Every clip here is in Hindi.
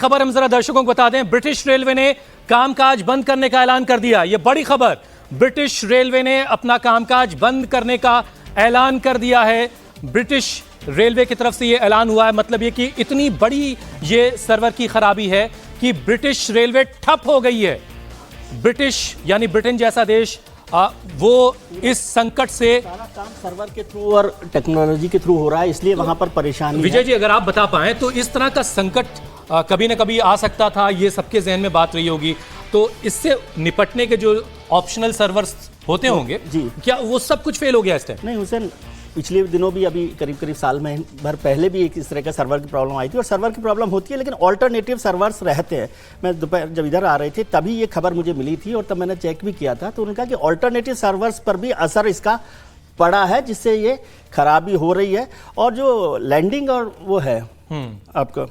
खबर हम जरा दर्शकों को बता दें, ब्रिटिश रेलवे ने कामकाज बंद करने का ऐलान कर दिया। यह बड़ी खबर, ब्रिटिश रेलवे ने अपना कामकाज बंद करने का ऐलान कर दिया है। ब्रिटिश रेलवे की तरफ से यह ऐलान हुआ है, मतलब यह कि इतनी बड़ी ये सर्वर की खराबी है कि ब्रिटिश रेलवे ठप हो गई है। ब्रिटिश यानी ब्रिटेन जैसा देश वो इस संकट से सारा काम सर्वर के थ्रू और टेक्नोलॉजी के थ्रू हो रहा है, इसलिए वहां पर परेशानी विजय जी, अगर आप बता पाएं तो इस तरह का संकट कभी ना कभी आ सकता था, ये सबके जहन में बात रही होगी, तो इससे निपटने के जो ऑप्शनल सर्वर्स होते होंगे जी, क्या वो सब कुछ फेल हो गया इस टाइम? नहीं हुसैन, पिछले दिनों भी अभी करीब साल में भर पहले भी एक इस तरह का सर्वर की प्रॉब्लम आई थी और सर्वर की प्रॉब्लम होती है, लेकिन ऑल्टरनेटिव सर्वर्स रहते हैं। मैं दोपहर जब इधर आ रहे थे तभी ये खबर मुझे मिली थी और तब मैंने चेक भी किया था, तो उन्होंने कहा कि ऑल्टरनेटिव सर्वर्स पर भी असर इसका पड़ा है, जिससे ये खराबी हो रही है। और जो लैंडिंग और वो है आपका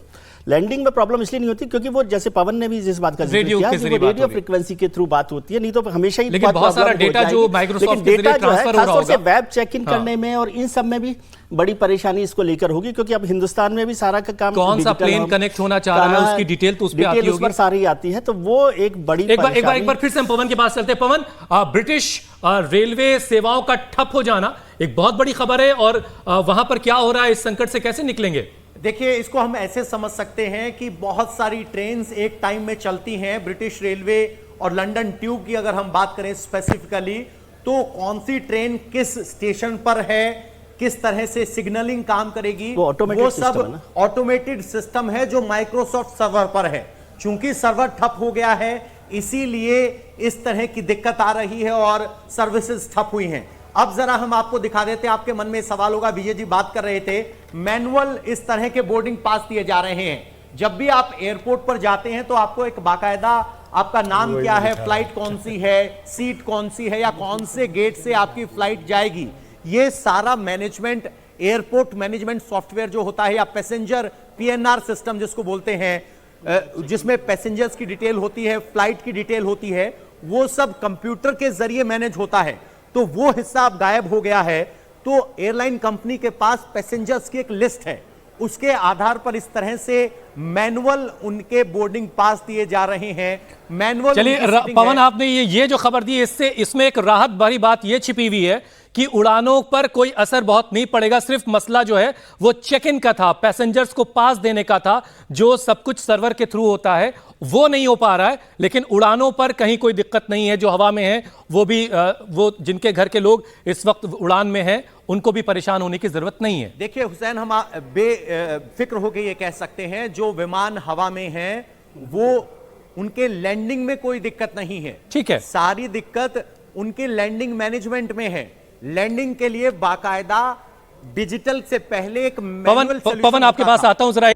लैंडिंग में प्रॉब्लम इसलिए नहीं होती क्योंकि वो, जैसे पवन ने भी जिस बात का जिक्र किया, कि वो रेडियो फ्रीक्वेंसी के थ्रू बात होती है, नहीं तो हमेशा ही बहुत सारा डेटा जो माइक्रोसॉफ्ट के जरिए ट्रांसफर हो रहा होगा, वेब चेक इन करने में और इन सब में भी बड़ी परेशानी इसको लेकर होगी, क्योंकि अब हिंदुस्तान में भी सारा का काम कौन सा प्लेन कनेक्ट होना चाह रहा है उसकी डिटेल तो उस पे आती होगी, सारी आती है, तो वो एक बड़ी एक बार फिर से हम पवन के पास चलते हैं। पवन, ब्रिटिश रेलवे सेवाओं का ठप हो जाना एक बहुत बड़ी खबर है, और वहां पर क्या हो रहा है, इस संकट से कैसे निकलेंगे? देखिए, इसको हम ऐसे समझ सकते हैं कि बहुत सारी ट्रेन्स एक टाइम में चलती हैं। ब्रिटिश रेलवे और लंदन ट्यूब की अगर हम बात करें स्पेसिफिकली, तो कौन सी ट्रेन किस स्टेशन पर है, किस तरह से सिग्नलिंग काम करेगी, वो सब ऑटोमेटेड सिस्टम है जो माइक्रोसॉफ्ट सर्वर पर है। चूंकि सर्वर ठप हो गया है, इसीलिए इस तरह की दिक्कत आ रही है और सर्विसेज ठप हुई हैं। अब जरा हम आपको दिखा देते हैं, आपके मन में सवाल होगा, विजय जी बात कर रहे थे, मैनुअल इस तरह के बोर्डिंग पास दिए जा रहे हैं। जब भी आप एयरपोर्ट पर जाते हैं तो आपको एक बाकायदा, आपका नाम क्या है, फ्लाइट कौन सी है, सीट कौन सी है, या कौन से गेट से आपकी फ्लाइट जाएगी, ये सारा मैनेजमेंट, एयरपोर्ट मैनेजमेंट सॉफ्टवेयर जो होता है, या पैसेंजर पीएनआर सिस्टम जिसको बोलते हैं, जिसमें पैसेंजर्स की डिटेल होती है, फ्लाइट की डिटेल होती है, वो सब कंप्यूटर के जरिए मैनेज होता है। तो वो हिस्सा अब गायब हो गया है। तो एयरलाइन कंपनी के पास पैसेंजर्स की एक लिस्ट है, उसके आधार पर इस तरह से मैनुअल उनके बोर्डिंग पास दिए जा रहे हैं। मैनुअल, चलिए पवन, आपने ये जो खबर दी, इसमें एक राहत भरी बात ये छिपी हुई है कि उड़ानों पर कोई असर बहुत नहीं पड़ेगा। सिर्फ मसला जो है वो चेक इन का था, पैसेंजर्स को पास देने का था, जो सब कुछ सर्वर के थ्रू होता है वो नहीं हो पा रहा है। लेकिन उड़ानों पर कहीं कोई दिक्कत नहीं है, जो हवा में है वो भी, वो जिनके घर के लोग इस वक्त उड़ान में हैं उनको भी परेशान होने की जरूरत नहीं है। देखिए हुसैन, हम बेफिक्र होकर ये कह सकते हैं, जो विमान हवा में हैं वो, उनके लैंडिंग में कोई दिक्कत नहीं है। ठीक है, सारी दिक्कत उनके लैंडिंग मैनेजमेंट में है। लैंडिंग के लिए बाकायदा डिजिटल से पहले एक पवन आपके पास आता हूं जरा।